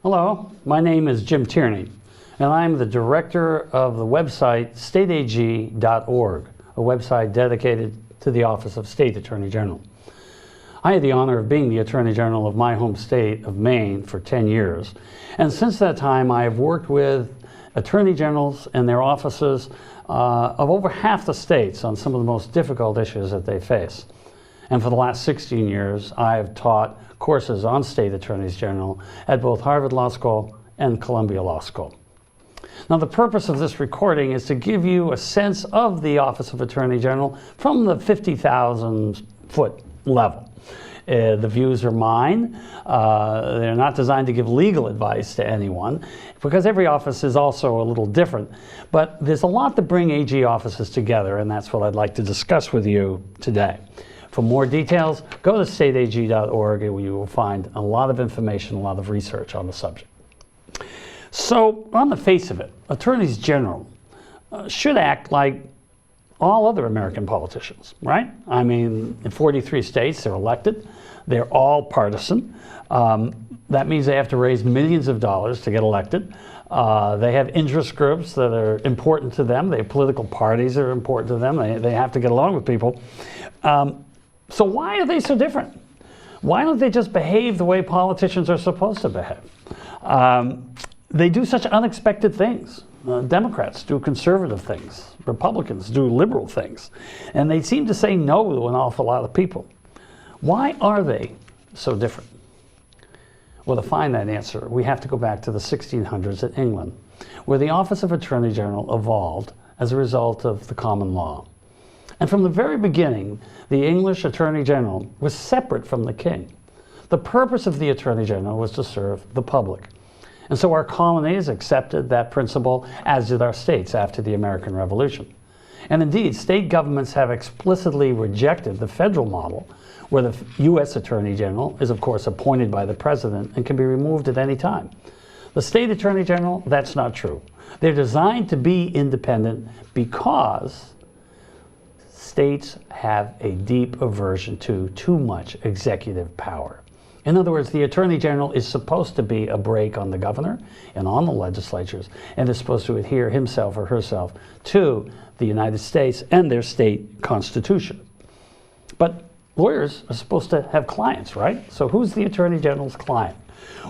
Hello, my name is Jim Tierney, and I'm the director of the website StateAG.org, a website dedicated to the Office of State Attorney General. I had the honor of being the Attorney General of my home state of Maine for 10 years, and since that time I have worked with Attorney Generals and their offices of over half the states on some of the most difficult issues that they face. And for the last 16 years, I have taught courses on state attorneys general at both Harvard Law School and Columbia Law School. Now, the purpose of this recording is to give you a sense of the Office of Attorney General from the 50,000-foot level. The views are mine. They're not designed to give legal advice to anyone, because every office is also a little different. But there's a lot to bring AG offices together, and that's what I'd like to discuss with you today. For more details, go to StateAG.org, and you will find a lot of information, a lot of research on the subject. So, on the face of it, attorneys general should act like all other American politicians, right? I mean, in 43 states, they're elected. They're all partisan. That means they have to raise millions of dollars to get elected. They have interest groups that are important to them. They have political parties that are important to them. They have to get along with people. So why are they so different? Why don't they just behave the way politicians are supposed to behave? They do such unexpected things. Democrats do conservative things. Republicans do liberal things. And they seem to say no to an awful lot of people. Why are they so different? Well, to find that answer, we have to go back to the 1600s in England, where the Office of Attorney General evolved as a result of the common law. And from the very beginning, the English Attorney General was separate from the king. The purpose of the Attorney General was to serve the public. And so our colonies accepted that principle, as did our states after the American Revolution. And indeed, state governments have explicitly rejected the federal model, where the U.S. Attorney General is, of course, appointed by the President and can be removed at any time. The State Attorney General, that's not true. They're designed to be independent because states have a deep aversion to too much executive power. In other words, the Attorney General is supposed to be a brake on the governor and on the legislatures, and is supposed to adhere himself or herself to the United States and their state constitution. But lawyers are supposed to have clients, right? So who's the Attorney General's client?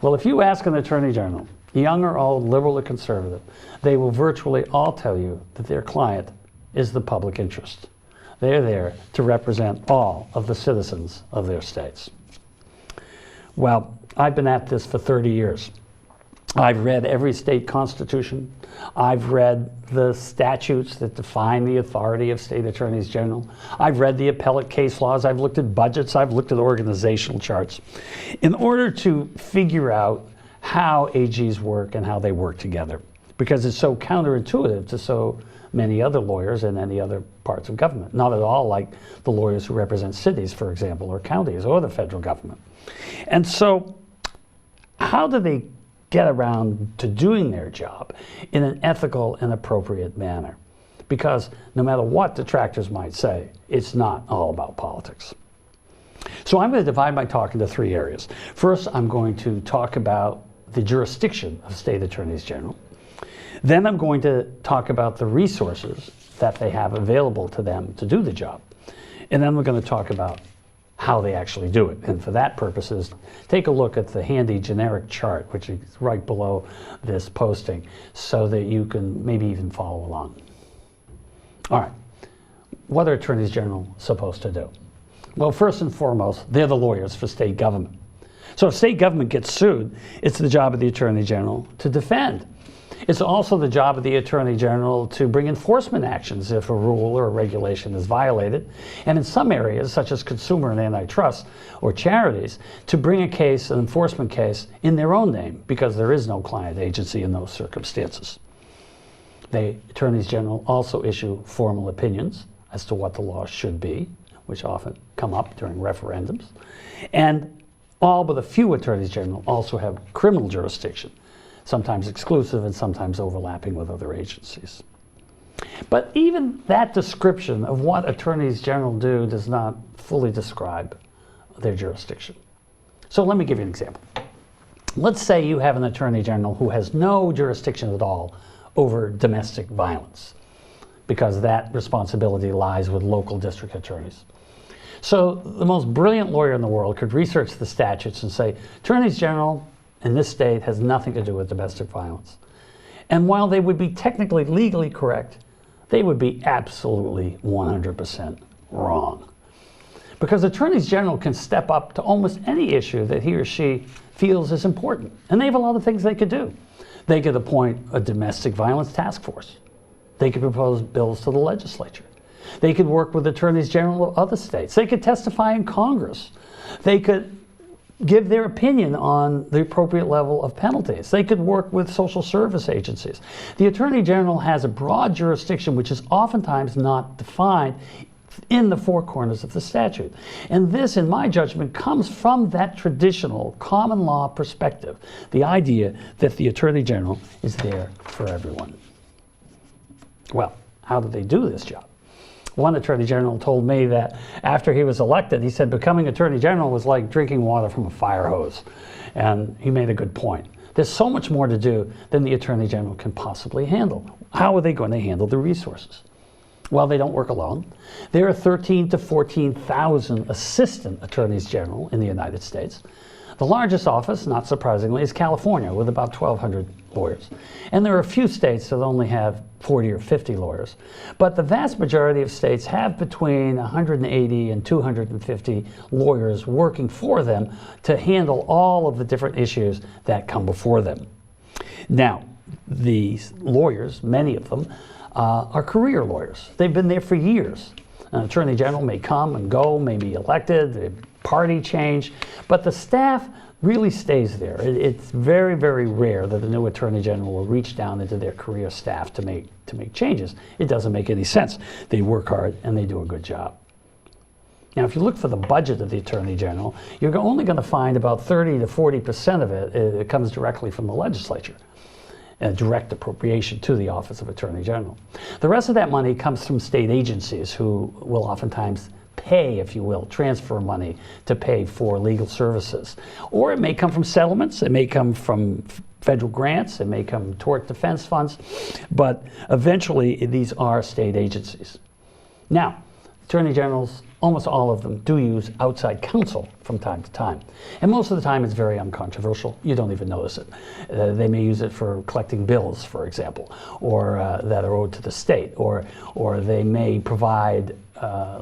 Well, if you ask an Attorney General, young or old, liberal or conservative, they will virtually all tell you that their client is the public interest. They're there to represent all of the citizens of their states. Well, I've been at this for 30 years. I've read every state constitution. I've read the statutes that define the authority of state attorneys general. I've read the appellate case laws. I've looked at budgets. I've looked at organizational charts in order to figure out how AGs work and how they work together, because it's so counterintuitive to so many other lawyers in any other parts of government. Not at all like the lawyers who represent cities, for example, or counties, or the federal government. And so, how do they get around to doing their job in an ethical and appropriate manner? Because no matter what detractors might say, it's not all about politics. So I'm going to divide my talk into three areas. First, I'm going to talk about the jurisdiction of state attorneys general. Then I'm going to talk about the resources that they have available to them to do the job. And then we're going to talk about how they actually do it. And for that purposes, take a look at the handy generic chart, which is right below this posting, so that you can maybe even follow along. All right, what are attorneys general supposed to do? Well, first and foremost, they're the lawyers for state government. So if state government gets sued, it's the job of the attorney general to defend. It's also the job of the Attorney General to bring enforcement actions if a rule or a regulation is violated, and in some areas, such as consumer and antitrust or charities, to bring a case, an enforcement case, in their own name, because there is no client agency in those circumstances. The Attorneys General also issue formal opinions as to what the law should be, which often come up during referendums, and all but a few Attorneys General also have criminal jurisdiction, sometimes exclusive and sometimes overlapping with other agencies. But even that description of what attorneys general do does not fully describe their jurisdiction. So let me give you an example. Let's say you have an Attorney General who has no jurisdiction at all over domestic violence, because that responsibility lies with local district attorneys. So the most brilliant lawyer in the world could research the statutes and say, Attorneys General in this state has nothing to do with domestic violence. And while they would be technically legally correct, they would be absolutely 100% wrong. Because attorneys general can step up to almost any issue that he or she feels is important. And they have a lot of things they could do. They could appoint a domestic violence task force. They could propose bills to the legislature. They could work with attorneys general of other states. They could testify in Congress. They could give their opinion on the appropriate level of penalties. They could work with social service agencies. The Attorney General has a broad jurisdiction which is oftentimes not defined in the four corners of the statute. And this, in my judgment, comes from that traditional common law perspective, the idea that the Attorney General is there for everyone. Well, how do they do this job? One Attorney General told me that after he was elected, he said becoming Attorney General was like drinking water from a fire hose. And he made a good point. There's so much more to do than the Attorney General can possibly handle. How are they going to handle the resources? Well, they don't work alone. There are 13,000 to 14,000 assistant attorneys general in the United States. The largest office, not surprisingly, is California with about 1,200 lawyers. And there are a few states that only have 40 or 50 lawyers. But the vast majority of states have between 180 and 250 lawyers working for them to handle all of the different issues that come before them. Now, these lawyers, many of them, are career lawyers. They've been there for years. An attorney general may come and go, may be elected, the party change, but the staff really stays there. It's very, very rare that a new attorney general will reach down into their career staff to make changes. It doesn't make any sense. They work hard and they do a good job. Now, if you look for the budget of the Attorney General, you're only going to find about 30 to 40% of it comes directly from the legislature. A direct appropriation to the Office of Attorney General. The rest of that money comes from state agencies who will oftentimes pay, if you will, transfer money to pay for legal services. Or it may come from settlements, it may come from federal grants, it may come tort defense funds, but eventually these are state agencies. Now, attorney generals, almost all of them do use outside counsel from time to time. And most of the time it's very uncontroversial. You don't even notice it. They may use it for collecting bills, for example, or that are owed to the state, or they may provide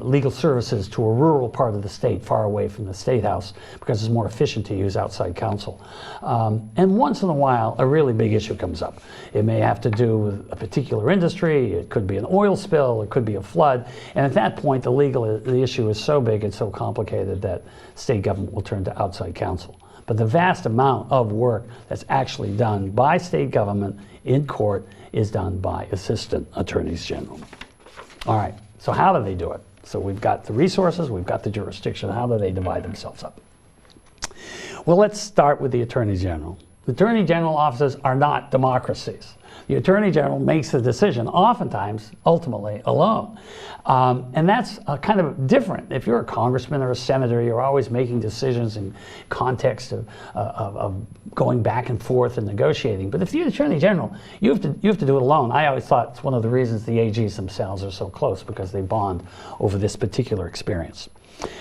legal services to a rural part of the state far away from the state house because it's more efficient to use outside counsel. And once in a while, a really big issue comes up. It may have to do with a particular industry, it could be an oil spill, it could be a flood, and at that point the issue is so big and so complicated that state government will turn to outside counsel. But the vast amount of work that's actually done by state government in court is done by assistant attorneys general. All right. So how do they do it? So we've got the resources, we've got the jurisdiction. How do they divide themselves up? Well, let's start with the Attorney General. The Attorney General offices are not democracies. The Attorney General makes the decision, oftentimes, ultimately, alone. And that's kind of different. If you're a congressman or a senator, you're always making decisions in context of going back and forth and negotiating. But if you're the Attorney General, you have to do it alone. I always thought it's one of the reasons the AGs themselves are so close, because they bond over this particular experience.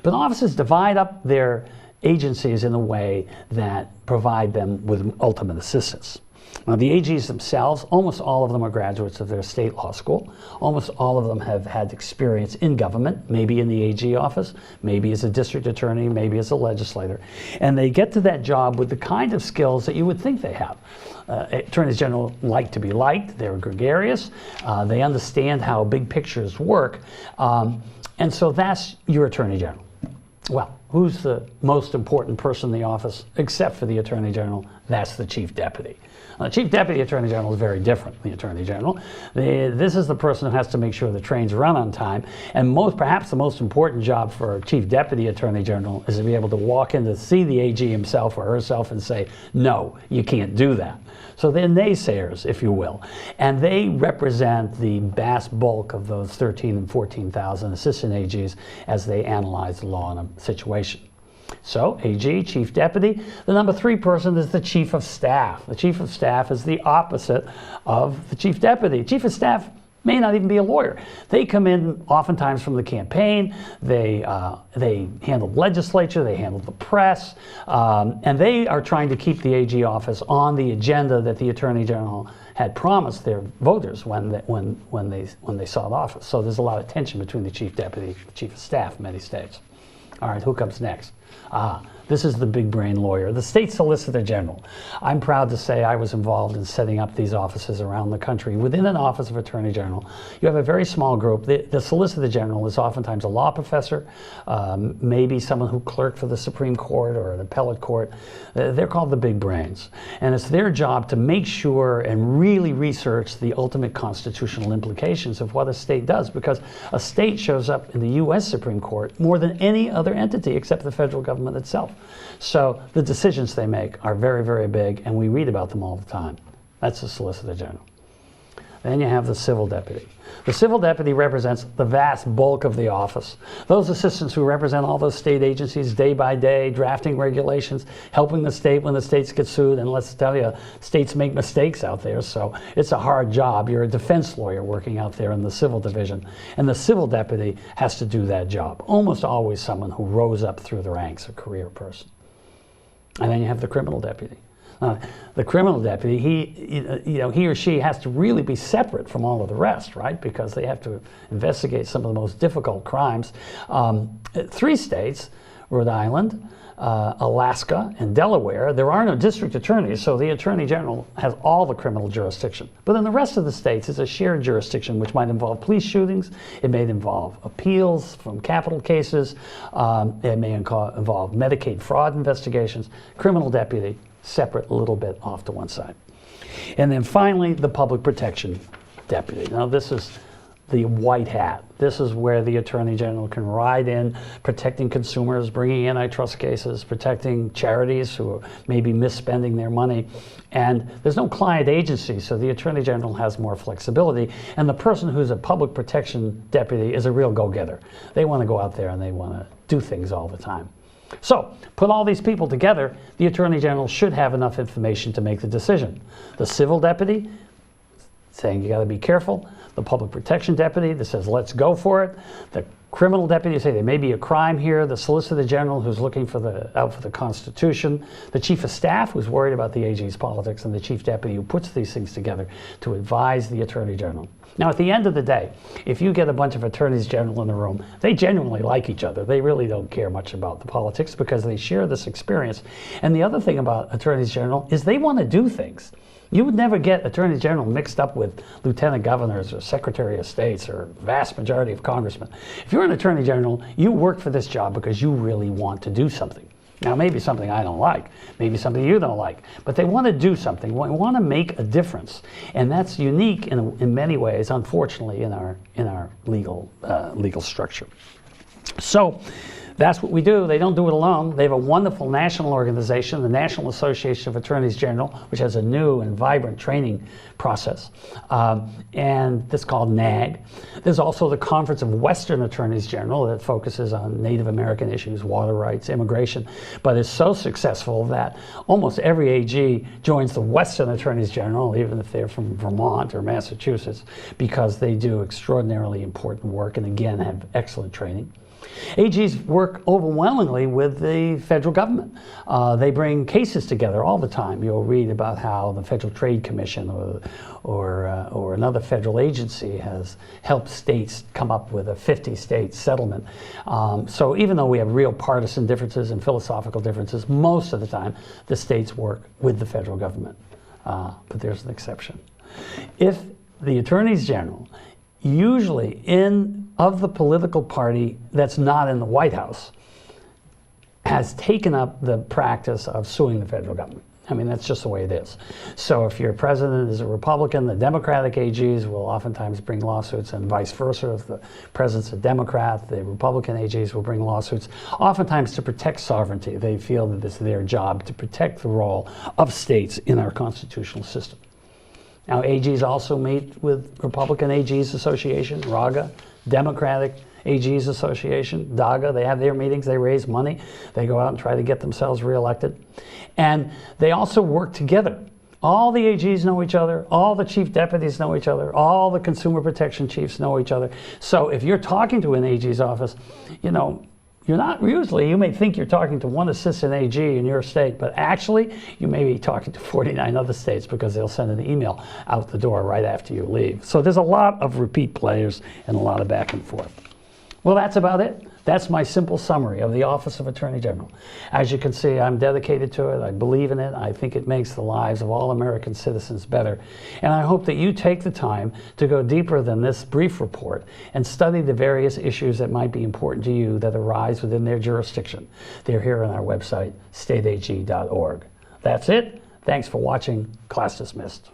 But offices divide up their agencies in a way that provide them with ultimate assistance. Now, the AGs themselves, almost all of them are graduates of their state law school. Almost all of them have had experience in government, maybe in the AG office, maybe as a district attorney, maybe as a legislator. And they get to that job with the kind of skills that you would think they have. Attorneys general like to be liked, they're gregarious, they understand how big pictures work, and so that's your attorney general. Well, who's the most important person in the office, except for the Attorney General? That's the Chief Deputy. The Chief Deputy Attorney General is very different than the Attorney General. This is the person who has to make sure the trains run on time, and perhaps the most important job for a Chief Deputy Attorney General is to be able to walk in to see the AG himself or herself and say, no, you can't do that. So they're naysayers, if you will, and they represent the vast bulk of those 13,000 and 14,000 assistant AGs as they analyze the law in a situation. So AG, chief deputy. The number 3 person is the chief of staff. The chief of staff is the opposite of the chief deputy. Chief of staff may not even be a lawyer. They come in oftentimes from the campaign. They handle legislature, they handle the press, and they are trying to keep the AG office on the agenda that the Attorney General had promised their voters when they sought office. So there's a lot of tension between the chief deputy and the chief of staff in many states. All right, who comes next? This is the big brain lawyer, the state solicitor general. I'm proud to say I was involved in setting up these offices around the country. Within an office of attorney general, you have a very small group. The solicitor general is oftentimes a law professor, maybe someone who clerked for the Supreme Court or an appellate court. They're called the big brains. And it's their job to make sure and really research the ultimate constitutional implications of what a state does, because a state shows up in the U.S. Supreme Court more than any other entity except the federal government itself. So the decisions they make are very, very big, and we read about them all the time. That's the Solicitor General. Then you have the civil deputy. The civil deputy represents the vast bulk of the office. Those assistants who represent all those state agencies day by day, drafting regulations, helping the state when the states get sued. And let's tell you, states make mistakes out there, so it's a hard job. You're a defense lawyer working out there in the civil division. And the civil deputy has to do that job. Almost always someone who rose up through the ranks, a career person. And then you have the criminal deputy. The criminal deputy, he or she has to really be separate from all of the rest, right? Because they have to investigate some of the most difficult crimes. 3 states, Rhode Island, Alaska, and Delaware, there are no district attorneys, so the Attorney General has all the criminal jurisdiction. But in the rest of the states, it's a shared jurisdiction, which might involve police shootings, it may involve appeals from capital cases, it may involve Medicaid fraud investigations. Criminal deputy, separate a little bit off to one side. And then finally, the public protection deputy. Now this is the white hat. This is where the Attorney General can ride in, protecting consumers, bringing antitrust cases, protecting charities who may be misspending their money. And there's no client agency, so the Attorney General has more flexibility. And the person who's a public protection deputy is a real go-getter. They want to go out there and they want to do things all the time. So, put all these people together, the Attorney General should have enough information to make the decision. The civil deputy, saying you got to be careful. The public protection deputy that says let's go for it. The criminal deputy say there may be a crime here. The solicitor general who's looking out for the Constitution. The chief of staff who's worried about the AG's politics, and the chief deputy who puts these things together to advise the Attorney General. Now, at the end of the day, if you get a bunch of attorneys general in the room, they genuinely like each other. They really don't care much about the politics because they share this experience. And the other thing about attorneys general is they want to do things. You would never get attorneys general mixed up with lieutenant governors or secretary of states or vast majority of congressmen. If you're an attorney general, you work for this job because you really want to do something. Now, maybe something I don't like, maybe something you don't like, but they want to do something. They want to make a difference, and that's unique in many ways, unfortunately, in our legal structure. So that's what we do. They don't do it alone. They have a wonderful national organization, the National Association of Attorneys General, which has a new and vibrant training process, and that's called NAG. There's also the Conference of Western Attorneys General that focuses on Native American issues, water rights, immigration, but is so successful that almost every AG joins the Western Attorneys General, even if they're from Vermont or Massachusetts, because they do extraordinarily important work and again have excellent training. AGs work overwhelmingly with the federal government. They bring cases together all the time. You'll read about how the Federal Trade Commission or another federal agency has helped states come up with a 50-state settlement. So even though we have real partisan differences and philosophical differences, most of the time the states work with the federal government. But there's an exception. If the attorneys general, usually of the political party that's not in the White House, has taken up the practice of suing the federal government. I mean, that's just the way it is. So if your president is a Republican, the Democratic AGs will oftentimes bring lawsuits, and vice versa. If the president's a Democrat, the Republican AGs will bring lawsuits, oftentimes to protect sovereignty. They feel that it's their job to protect the role of states in our constitutional system. Now, AGs also meet with Republican AGs Association, RAGA, Democratic AG's Association, DAGA, they have their meetings, they raise money, they go out and try to get themselves reelected. And they also work together. All the AGs know each other, all the chief deputies know each other, all the consumer protection chiefs know each other. So if you're talking to an AG's office, you know, you're not usually, you may think you're talking to one assistant AG in your state, but actually you may be talking to 49 other states because they'll send an email out the door right after you leave. So there's a lot of repeat players and a lot of back and forth. Well, that's about it. That's my simple summary of the Office of Attorney General. As you can see, I'm dedicated to it. I believe in it. I think it makes the lives of all American citizens better. And I hope that you take the time to go deeper than this brief report and study the various issues that might be important to you that arise within their jurisdiction. They're here on our website, StateAG.org. That's it. Thanks for watching. Class dismissed.